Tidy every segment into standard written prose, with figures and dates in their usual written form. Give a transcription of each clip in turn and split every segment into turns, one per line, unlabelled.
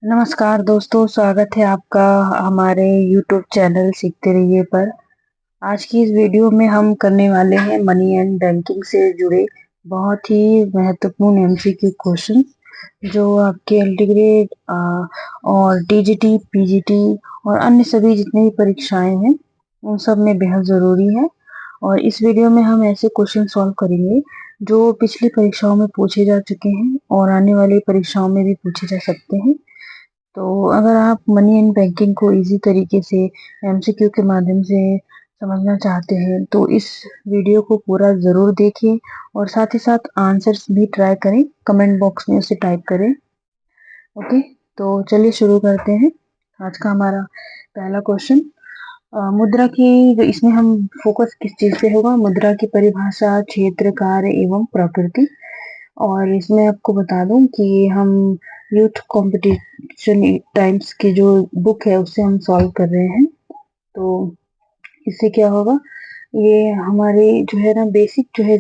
नमस्कार दोस्तों, स्वागत है आपका हमारे YouTube चैनल सीखते रहिए पर। आज की इस वीडियो में हम करने वाले हैं मनी एंड बैंकिंग से जुड़े बहुत ही महत्वपूर्ण एमसीक्यू क्वेश्चन जो आपके एलटी और टीजीटी, पीजीटी और अन्य सभी जितनी भी परीक्षाएं हैं उन सब में बेहद ज़रूरी है। और इस वीडियो में हम ऐसे क्वेश्चन सॉल्व करेंगे जो पिछली परीक्षाओं में पूछे जा चुके हैं और आने वाली परीक्षाओं में भी पूछे जा सकते हैं। तो अगर आप मनी एंड बैंकिंग को इजी तरीके से एमसीक्यू के माध्यम से समझना चाहते हैं तो इस वीडियो को पूरा ज़रूर देखिए और साथ ही साथ आंसर्स भी ट्राई करें, कमेंट बॉक्स में उसे टाइप करें। ओके, तो चलिए शुरू करते हैं। आज का हमारा पहला क्वेश्चन, मुद्रा की, इसमें हम फोकस किस चीज़ पे होगा? मुद्रा की परिभाषा, क्षेत्र, कार्य एवं प्रकृति। और इसमें आपको बता दूं कि हम यूथ कंपटीशन टाइम्स की जो बुक है उससे हम सॉल्व कर रहे हैं। तो इससे क्या होगा, ये हमारे जो है ना बेसिक जो है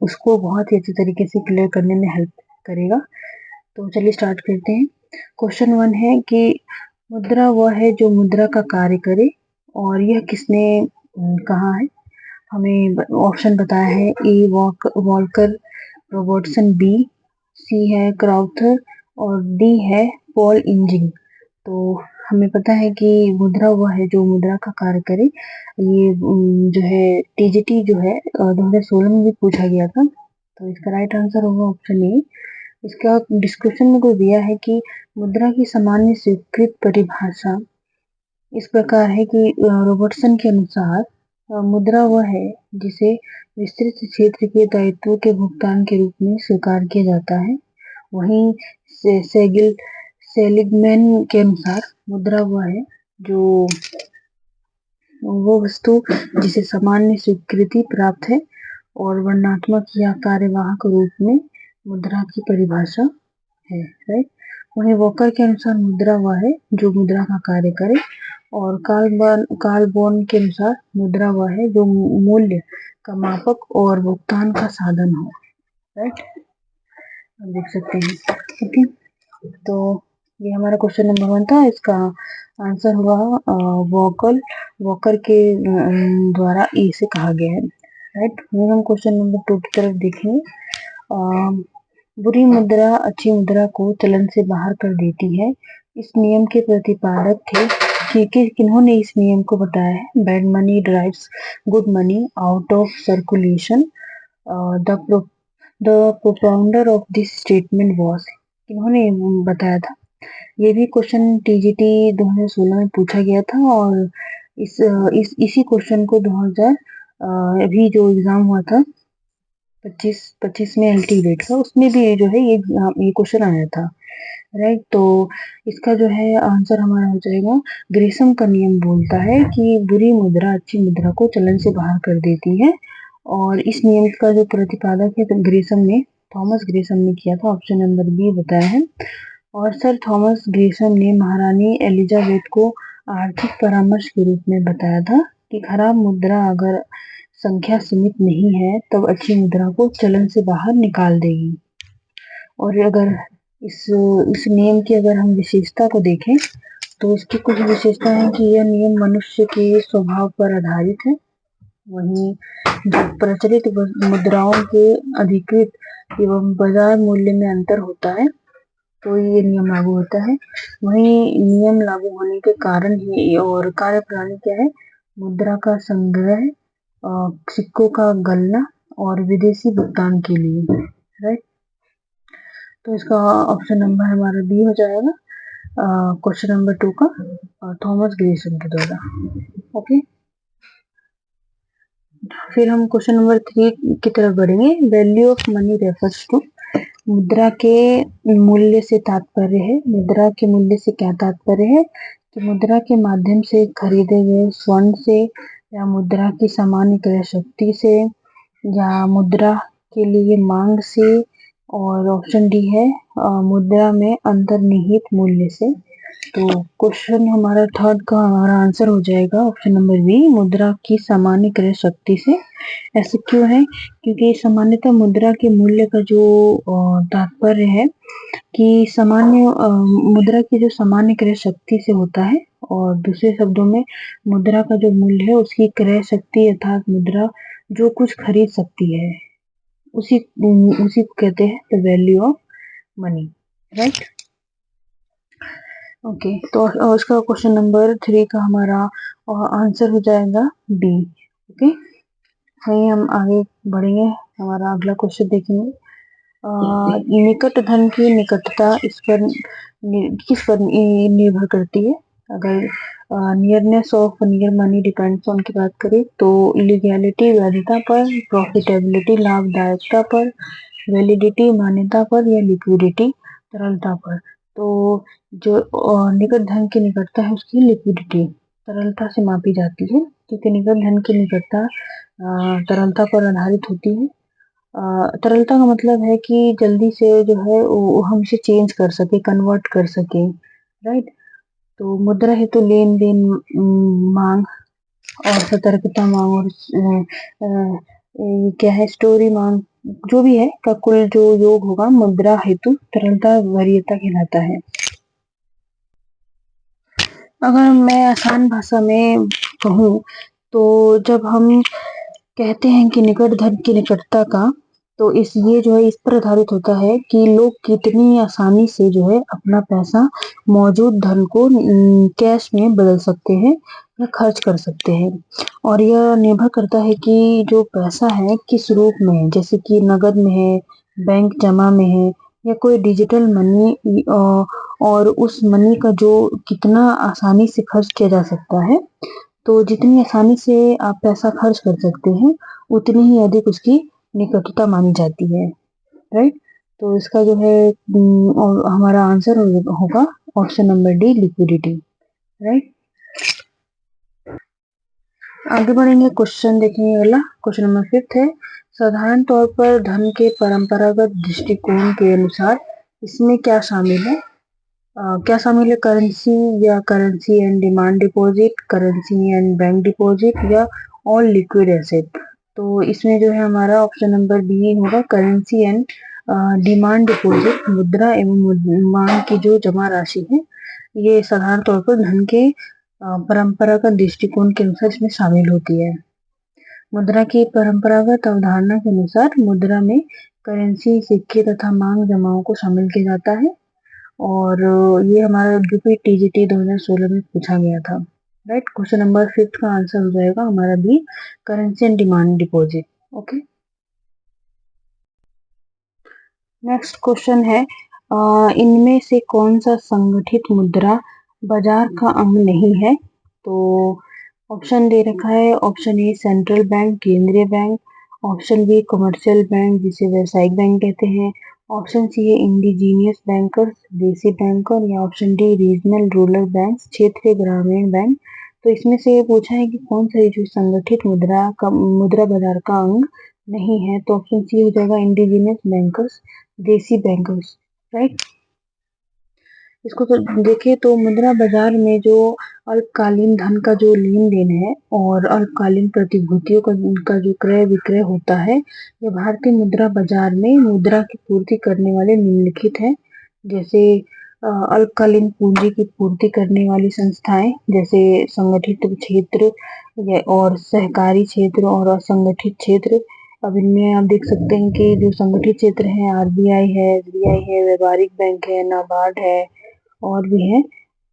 उसको बहुत ही अच्छे तरीके से क्लियर करने में हेल्प करेगा। तो चलिए स्टार्ट करते हैं। क्वेश्चन 1 है कि मुद्रा वह है जो मुद्रा का कार्य करे, और यह किसने कहा है? हमें ऑप्शन बताया है। ए वॉल्कर रॉबर्टसन, बी सी है क्राउथर और डी है पॉल इंजिंग। तो हमें पता है कि मुद्रा वह है जो मुद्रा का कार्य करे। ये जो है टीजीटी जो है 2016 में भी पूछा गया था। तो इसका राइट आंसर होगा ऑप्शन ए। इसका डिस्क्रिप्शन में को दिया है कि मुद्रा की सामान्य स्वीकृत परिभाषा इस प्रकार है कि रॉबर्टसन के अनुसार मुद्रा वह है जिसे विस्तृत क्षेत्र के दायित्वों के भुगतान के रूप में स्वीकार किया जाता है। वहीं सेलिगमैन के अनुसार मुद्रा वह है जो वो वस्तु जिसे सामान्य स्वीकृति प्राप्त है और वर्णनात्मक या कार्यवाहक रूप में मुद्रा की परिभाषा है। राइट। वहीं वॉकर के अनुसार मुद्रा वह है जो मुद्रा का कार्य करे, और कार्ल बॉन के अनुसार मुद्रा वह है जो मूल्य का मापक और भुगतान का साधन हो। राइट, आप देख सकते हैं। ओके, तो ये हमारा क्वेश्चन नंबर 1 था। इसका आंसर हुआ वॉकर के द्वारा ए से कहा गया है। राइट, हम क्वेश्चन नंबर 2 की तरफ देखेंगे। बुरी मुद्रा अच्छी मुद्रा को चलन से बाहर कर देती है। इस नियम के प्रतिपादक थे कि किन्होंने इस नियम को बताया है? Bad money drives good money out of circulation. The propounder of this statement was, किन्होंने बताया था? ये भी क्वेश्चन टीजीटी 2016 में पूछा गया था, और इसी क्वेश्चन को 2000 अभी जो एग्जाम हुआ था 25 में एलटी का, उसमें भी जो है ये क्वेश्चन आया था। राइट, तो इसका जो है आंसर हमारा हो जाएगा, ग्रेसम का नियम बोलता है कि बुरी मुद्रा अच्छी मुद्रा को चलन से बाहर कर देती है, और इस नियम का जो प्रतिपादक है तो थॉमस ग्रेसम ने किया था। ऑप्शन नंबर बी बताया है। और सर थॉमस ग्रेसम ने महारानी एलिजाबेथ को आर्थिक परामर्श के रूप में बताया था कि खराब मुद्रा अगर संख्या सीमित नहीं है तब अच्छी मुद्रा को चलन से बाहर निकाल देगी। और अगर इस नियम की अगर हम विशेषता को देखें तो इसकी कुछ विशेषता है कि यह नियम मनुष्य के स्वभाव पर आधारित है। वहीं जो प्रचलित मुद्राओं के अधिकृत एवं बाजार मूल्य में अंतर होता है तो ये नियम लागू होता है। वहीं नियम लागू होने के कारण ही और कार्यप्रणाली क्या है? मुद्रा का संग्रह, सिक्कों का गलना और विदेशी भुगतान के लिए। राइट, तो इसका ऑप्शन नंबर हमारा बी हो जाएगा, क्वेश्चन नंबर 2 का, थॉमस ग्रेसम के द्वारा। ओके, फिर हम क्वेश्चन नंबर 3 की तरफ बढ़ेंगे। Value of money refers to, मुद्रा के मूल्य से तात्पर्य है। मुद्रा के मूल्य से क्या तात्पर्य है? कि मुद्रा के माध्यम से खरीदे गए स्वर्ण से, या मुद्रा की सामान्य क्रय शक्ति से, या मुद्रा के लिए मांग से, और ऑप्शन डी है मुद्रा में अंतर्निहित मूल्य से। तो क्वेश्चन हमारा थर्ड का हमारा आंसर हो जाएगा ऑप्शन नंबर बी, मुद्रा की सामान्य क्रय शक्ति से। ऐसे क्यों है? क्योंकि सामान्यतः मुद्रा के मूल्य का जो तात्पर्य है कि मुद्रा की जो सामान्य क्रय शक्ति से होता है, और दूसरे शब्दों में मुद्रा का जो मूल्य है उसकी क्रय शक्ति अर्थात मुद्रा जो कुछ खरीद सकती है उसी उसी को कहते हैं the value of money, right. Okay, तो उसका क्वेश्चन नंबर 3 का हमारा आंसर हो जाएगा बी। ओके, वही हम आगे बढ़ेंगे, हमारा अगला क्वेश्चन देखेंगे। निकट धन की निकटता किस पर निर्भर करती है? अगर nearness of near money depends on की बात करें तो लीगैलिटी वैधता पर, प्रॉफिटेबिलिटी लाभदायकता पर, वैलिडिटी मान्यता पर, या लिक्विडिटी तरलता पर। तो जो निकट धन की निकटता है उसकी लिक्विडिटी तरलता से मापी जाती है, क्योंकि निकट धन की निकटता तरलता पर आधारित होती है। तरलता का मतलब है कि जल्दी से जो है वो हम इसे चेंज कर सके, कन्वर्ट कर सके, राइट। तो मुद्रा हेतु लेन देन मांग और सतर्कता मांग और क्या है स्टोरी मांग, जो भी है का कुल जो योग होगा मुद्रा हेतु तरलता वरीयता कहलाता है। अगर मैं आसान भाषा में कहूँ तो जब हम कहते हैं कि निकट धन की निकटता का, तो ये जो है इस पर आधारित होता है कि लोग कितनी आसानी से जो है अपना पैसा मौजूद धन को कैश में बदल सकते हैं या खर्च कर सकते हैं। और यह निर्भर करता है कि जो पैसा है किस रूप में है, जैसे कि नगद में है, बैंक जमा में है, या कोई डिजिटल मनी, और उस मनी का जो कितना आसानी से खर्च किया जा सकता है। तो जितनी आसानी से आप पैसा खर्च कर सकते हैं उतनी ही अधिक उसकी निकटता मानी जाती है, राइट। तो इसका जो है हमारा आंसर होगा option number D, liquidity, right. आगे बढ़ेंगे, क्वेश्चन देखेंगे अगला। क्वेश्चन नंबर 5 है, साधारण तौर पर धन के परंपरागत दृष्टिकोण के अनुसार इसमें क्या शामिल है? क्या शामिल है? करेंसी या currency and demand deposit, currency and bank deposit, या ऑल लिक्विड एसेट। तो इसमें जो है हमारा ऑप्शन नंबर बी होगा, करेंसी एंड डिमांड डिपॉजिट। मुद्रा एवं मांग की जो जमा राशि है ये साधारण तौर पर धन के परंपरागत दृष्टिकोण के अनुसार इसमें शामिल होती है। मुद्रा की परंपरागत अवधारणा के अनुसार मुद्रा में करेंसी, सिक्के तथा मांग जमाओं को शामिल किया जाता है, और ये हमारा यूपी टीजीटी 2016 में पूछा गया था, राइट। क्वेश्चन नंबर 5 का आंसर हो जाएगा हमारा B, currency and demand deposit. Okay, next question है, इनमें से कौन सा संगठित मुद्रा बाजार का अंग नहीं है? तो ऑप्शन दे रखा है, ऑप्शन ए सेंट्रल बैंक, केंद्रीय bank, option B commercial bank जिसे व्यावसायिक बैंक कहते हैं, ऑप्शन सी है इंडिजीनियस बैंकर्स, देसी बैंकर, या option D regional rural bank, क्षेत्रीय ग्रामीण बैंक। तो इसमें से ये पूछा है कि कौन सा जो संगठित मुद्रा बाजार का अंग नहीं है, तो ऑप्शन सी हो जाएगा इंडिजीनियस बैंकर्स, देसी बैंकर्स, राइट। इसको तो देखें तो मुद्रा बाजार में जो अल्पकालीन धन का जो लेन देन है और अल्पकालीन प्रतिभूतियों का जो क्रय विक्रय होता है, ये भारतीय मुद्रा बाजार में मुद्रा की पूर्ति करने वाले निम्नलिखित हैं। जैसे अल्पकालीन पूंजी की पूर्ति करने वाली संस्थाएं, जैसे संगठित क्षेत्र और सहकारी क्षेत्र और असंगठित क्षेत्र। अब इनमें आप देख सकते हैं कि जो संगठित क्षेत्र है आरबीआई है, एसबीआई है, व्यापारिक बैंक है, नाबार्ड है, और भी है।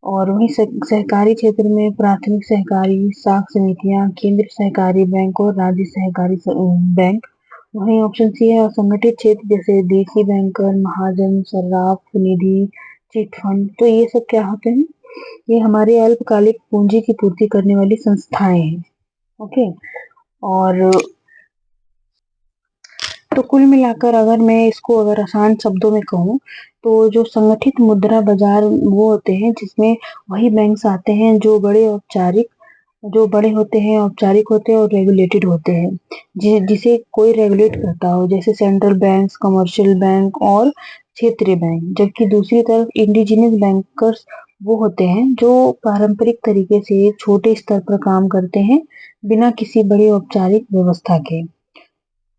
और वहीं सहकारी क्षेत्र में प्राथमिक सहकारी साख समितियां, केंद्र सहकारी बैंक और राज्य सहकारी बैंक। वहीं ऑप्शन सी है असंगठित क्षेत्र, जैसे देसी बैंकर, महाजन, सर्राफ, निधि, चिट फंड। तो ये सब क्या होते हैं? ये हमारे अल्पकालिक पूंजी की पूर्ति करने वाली संस्थाएं हैं। ओके, और तो कुल मिलाकर अगर मैं इसको अगर आसान शब्दों में कहूँ तो जो संगठित मुद्रा बाजार वो होते हैं जिसमें वही बैंक्स आते हैं जो बड़े होते हैं, औपचारिक होते हैं और रेगुलेटेड होते हैं, जिसे कोई रेगुलेट करता हो, जैसे सेंट्रल बैंक, कमर्शियल बैंक और क्षेत्रीय बैंक। जबकि दूसरी तरफ इंडिजिनियस बैंकर्स वो होते हैं जो पारंपरिक तरीके से छोटे स्तर पर काम करते हैं बिना किसी बड़ी औपचारिक व्यवस्था के।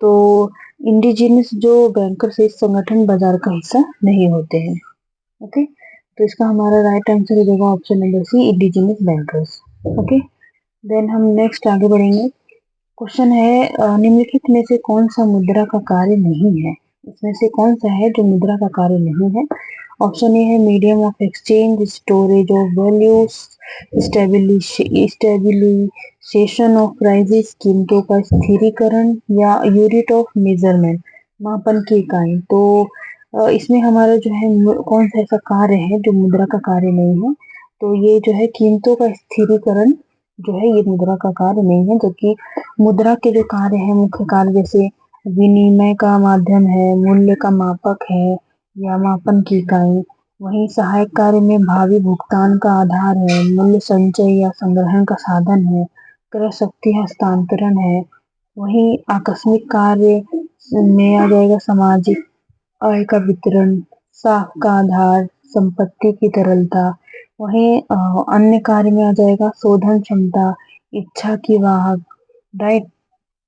तो इंडिजिनस जो बैंकर्स इस संगठन बाजार का हिस्सा नहीं होते हैं। ओके, तो इसका हमारा राइट आंसर हो जाएगा option number C, indigenous bankers. Okay, then हम नेक्स्ट आगे बढ़ेंगे। क्वेश्चन है निम्नलिखित में से कौन सा मुद्रा का कार्य नहीं है? इसमें से कौन सा है जो मुद्रा का कार्य नहीं है? ऑप्शन ए है medium of exchange, storage of values, stabilisation of prices, कीमतों का स्थिरीकरण, या यूनिट ऑफ मेजरमेंट, मापन की इकाई। तो इसमें हमारा जो है कौन सा ऐसा कार्य है जो मुद्रा का कार्य नहीं है? तो ये जो है कीमतों का स्थिरीकरण जो है ये मुद्रा का कार्य नहीं है, जबकि मुद्रा के जो कार्य है, मुख्य कार्य जैसे विनिमय का माध्यम है, मूल्य का मापक है या मापन की इकाई। वहीं सहायक कार्य में भावी भुगतान का आधार है, मूल्य संचय या संग्रहण का साधन है, क्रय शक्ति हस्तांतरण है। वहीं आकस्मिक कार्य में आ जाएगा सामाजिक आय का वितरण, साख का आधार, संपत्ति की तरलता। वहीं अन्य कार्य में आ जाएगा शोधन क्षमता, इच्छा की वाहक। राइट,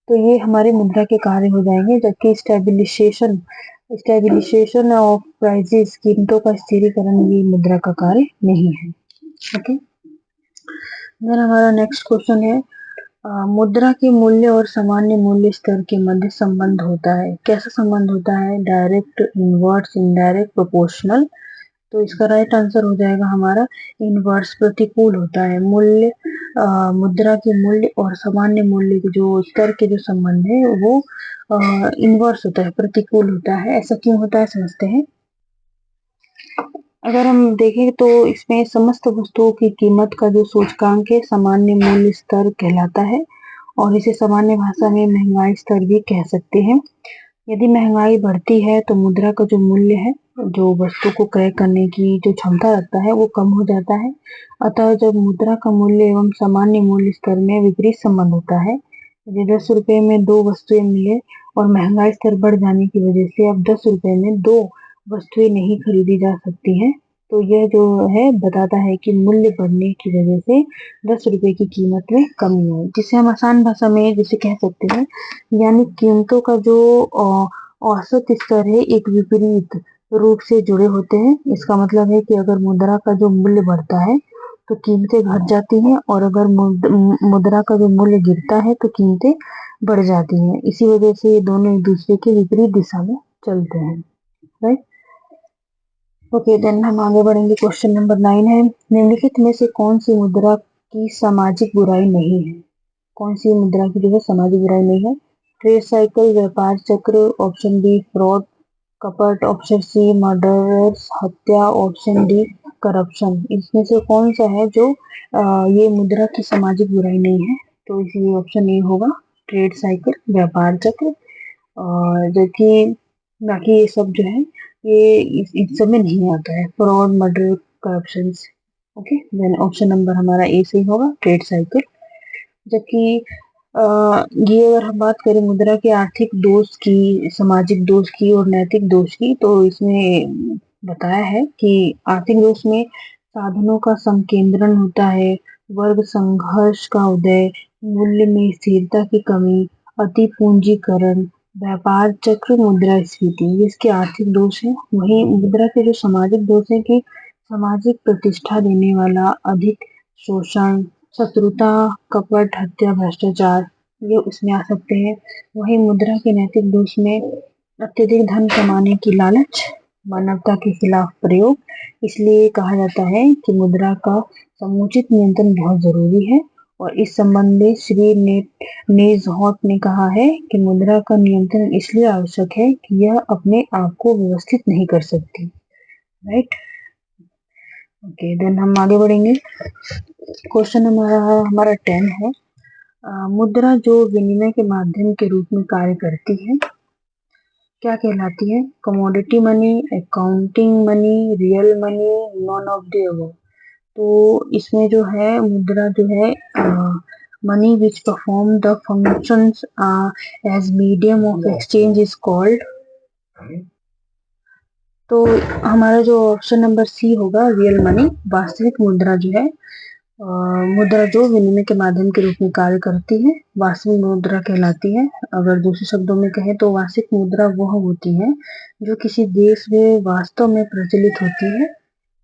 तो ये हमारे मुद्रा के कार्य हो जाएंगे, जबकि स्टेबिलिसेशन स्टेबिलिसेशन ऑफ प्राइसेस, कीमतों का स्थिरीकरण, ये मुद्रा का कार्य नहीं है। ओके, देन हमारा नेक्स्ट क्वेश्चन है मुद्रा के मूल्य और सामान्य मूल्य स्तर के मध्य संबंध होता है। कैसा संबंध होता है? Direct, inverse, indirect, proportional. तो इसका राइट आंसर हो जाएगा हमारा इनवर्स, प्रतिकूल होता है। मुद्रा के मूल्य और सामान्य मूल्य के जो स्तर के जो संबंध है वो इनवर्स होता है, प्रतिकूल होता है। ऐसा क्यों होता है समझते हैं। अगर हम देखें तो इसमें समस्त वस्तुओं की कीमत का जो सूचकांक है सामान्य मूल्य स्तर कहलाता है, और इसे सामान्य भाषा में महंगाई स्तर भी कह सकते हैं। यदि महंगाई बढ़ती है तो मुद्रा का जो मूल्य है, जो वस्तु को क्रय करने की जो क्षमता रखता है, वो कम हो जाता है। अतः जब मुद्रा का मूल्य एवं सामान्य मूल्य स्तर में विपरीत संबंध होता है, यदि 10 रुपए में दो वस्तुएं मिले और महंगाई स्तर बढ़ जाने की वजह से अब 10 रुपए में दो वस्तुएं नहीं खरीदी जा सकती हैं, तो यह जो है बताता है कि मूल्य बढ़ने की वजह से 10 रुपए की कीमत में कमी आई, जिसे हम आसान भाषा में जिसे कह सकते हैं, यानी कीमतों का जो औसत स्तर है एक विपरीत रूप से जुड़े होते हैं। इसका मतलब है कि अगर मुद्रा का जो मूल्य बढ़ता है तो कीमतें घट जाती हैं, और अगर मुद्रा का जो मूल्य गिरता है तो कीमतें बढ़ जाती हैं। इसी वजह से ये दोनों एक दूसरे के विपरीत दिशा में चलते हैं। राइट, ओके, देन हम आगे बढ़ेंगे। क्वेश्चन नंबर 9 है निम्नलिखित में से कौन सी मुद्रा की सामाजिक बुराई नहीं है? कौन सी मुद्रा की जो है सामाजिक बुराई नहीं है? ट्रेड साइकिल, व्यापार चक्र, ऑप्शन बी फ्रॉड, कपट, ऑप्शन सी मर्डरर्स, हत्या, ऑप्शन डी करप्शन। इसमें से कौन सा है जो ये मुद्रा की सामाजिक बुराई नहीं है? तो इसलिए ऑप्शन ए होगा ट्रेड साइकिल, व्यापार चक्र। और जो कि बाकी ये सब जो है ये इस सब में नहीं आता है, fraud, murder, corruption. Okay, then option number हमारा ए सही होगा, ट्रेड साइकिल। जबकि अ, ये अगर हम बात करें मुद्रा के आर्थिक दोष की, सामाजिक दोष की और नैतिक दोष की, तो इसमें बताया है कि आर्थिक दोष में साधनों का संकेंद्रण होता है, वर्ग संघर्ष का उदय, मूल्य में स्थिरता की कमी, अति पूंजीकरण, व्यापार चक्र, मुद्रास्फीति, ये इसके आर्थिक दोष है। वहीं मुद्रा के जो सामाजिक दोष है कि सामाजिक प्रतिष्ठा देने वाला अधिक शोषण, शत्रुता, कपट, हत्या, भ्रष्टाचार, ये उसमें आ सकते हैं। वहीं मुद्रा के नैतिक दोष में अत्यधिक धन कमाने की लालच, मानवता के खिलाफ प्रयोग। इसलिए कहा जाता है कि मुद्रा का समुचित नियंत्रण बहुत जरूरी है। और इस संबंध में श्री नेजहॉट ने कहा है कि मुद्रा का नियंत्रण इसलिए आवश्यक है कि यह अपने आप को व्यवस्थित नहीं कर सकती। राइट, ओके, देन हम आगे बढ़ेंगे। क्वेश्चन हमारा 10 है मुद्रा जो विनिमय के माध्यम के रूप में कार्य करती है क्या कहलाती है? Commodity money, accounting money, real money, none of the above. तो इसमें जो है मुद्रा जो है money which perform the functions as medium of exchange is called तो हमारा जो ऑप्शन नंबर सी होगा, रियल मनी, वास्तविक मुद्रा जो है, मुद्रा जो विनिमय के माध्यम के रूप में कार्य करती है, वास्तविक मुद्रा कहलाती है। अगर दूसरे शब्दों में कहें तो वास्तविक मुद्रा वह होती है जो किसी देश में वास्तव में प्रचलित होती है।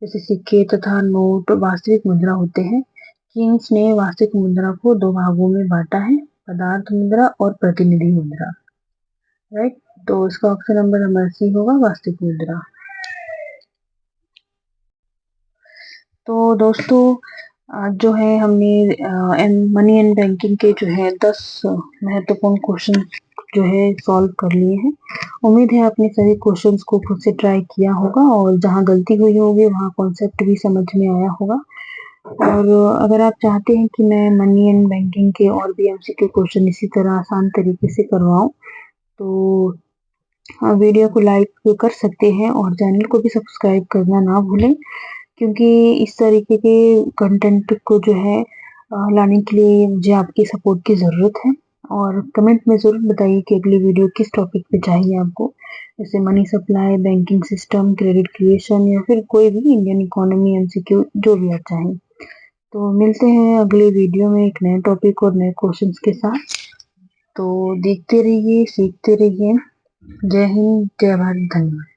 जैसे सिक्के तथा नोट वास्तविक मुद्रा होते हैं। किंग्स ने वास्तविक मुद्रा को दो भागों में बांटा है, पदार्थ मुद्रा और प्रतिनिधि मुद्रा। राइट, तो इसका ऑप्शन नंबर सी होगा, वास्तविक मुद्रा। तो दोस्तों आज जो है हमने मनी एंड बैंकिंग के जो है 10 महत्वपूर्ण क्वेश्चन जो है सॉल्व कर लिए हैं। उम्मीद है आपने सभी क्वेश्चंस को खुद से ट्राई किया होगा और जहां गलती हुई होगी वहां कॉन्सेप्ट भी समझ में आया होगा। और अगर आप चाहते हैं कि मैं मनी एंड बैंकिंग के और भी एमसीक्यू क्वेश्चन इसी तरह आसान तरीके से करवाऊं, तो वीडियो को लाइक कर सकते हैं और चैनल को भी सब्सक्राइब करना ना भूलें, क्योंकि इस तरीके के कंटेंट को जो है लाने के लिए मुझे आपकी सपोर्ट की ज़रूरत है। और कमेंट में ज़रूर बताइए कि अगली वीडियो किस टॉपिक पे चाहिए आपको, जैसे money supply, banking system, credit creation या फिर कोई भी इंडियन इकोनॉमी एमसीक्यू, जो भी आप चाहें। तो मिलते हैं अगले वीडियो में एक नए टॉपिक और नए क्वेश्चंस के साथ। तो देखते रहिए, सीखते रहिए। जय हिंद, जय भारत, धन्यवाद।